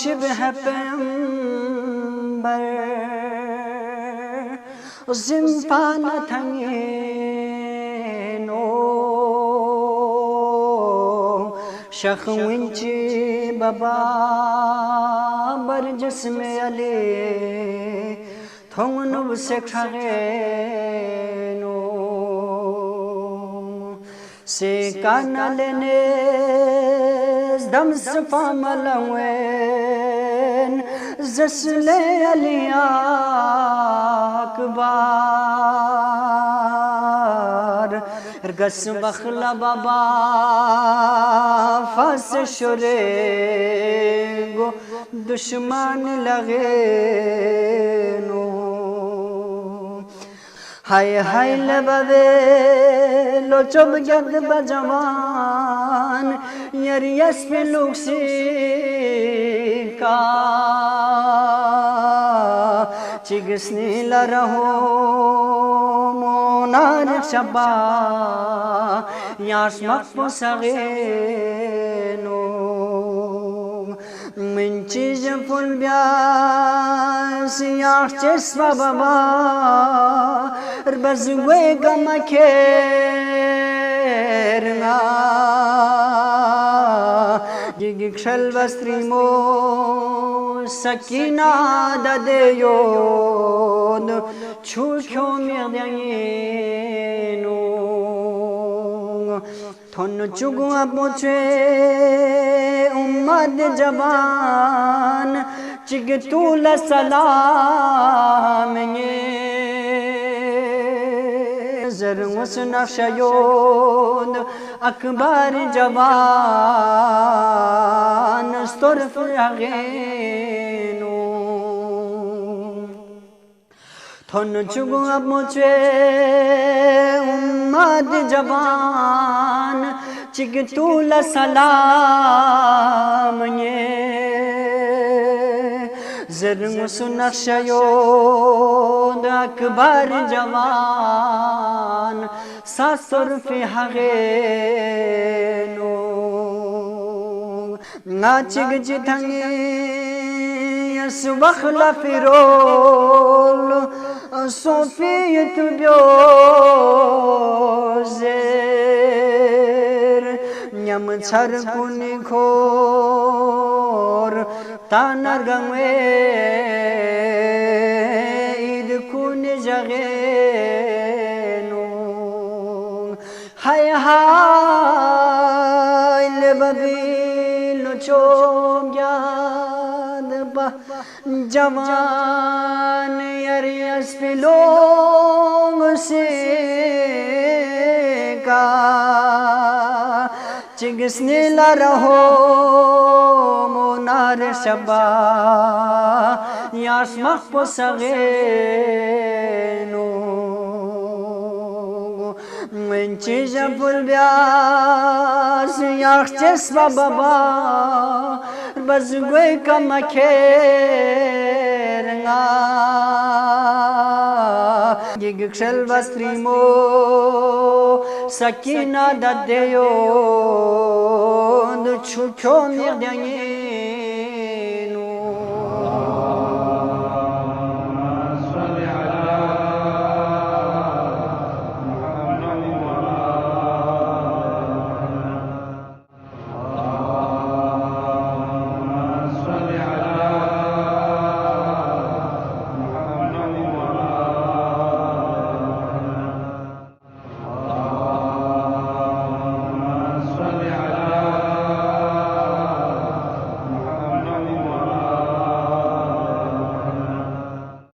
शिबह पैगंबर जिम्फान थंगेनो शख्विंची बाबा बरजिस्म अले थोंगनुब से खगेनो से कानलेने दम सफामलवेन जसले अलिया अकबर गस बखला बाबा फस शुरे गो दुश्मन लगे नो हाय हाय लबे लो चुब गद बजवान यरियस पे लुक्सी का चिगसनी लरहो मोनार शबा यास्मक पोसगेनो من چیز فل بیاس یاخچس بابا ربزوی گم کرنا جگشل بستریمو سکینا دادیون چوکو میردینو थोन चुगु अपोचे उम्मत जबान चिगतूल सलाम ये जरूस नक्शयोद अकबर जबान स्तुरफ अगेनो थोन चुगु अपोचे उम्मत जबान चिगतूल सलाम ये जरूस नक्शयोद अकबर जवान सासुरफ हगेनो नाचिग जिथंगे यसवखला फिरोल सोफियत ब्योजेर न्यम छर कुनी खोर तानर गंगे ईद कुनी जगेनो हाय हाय ले बबीलो चोग्याद बा जवान यरियस फिलोंग से का चिगसने ला रहो मोनार शबा यास्मक पोसगेनो من چیز فل بیاس یاخچس بابا بزگوی کم کرنا یگشل بستریمو سکینا دادیو چوکو میردینی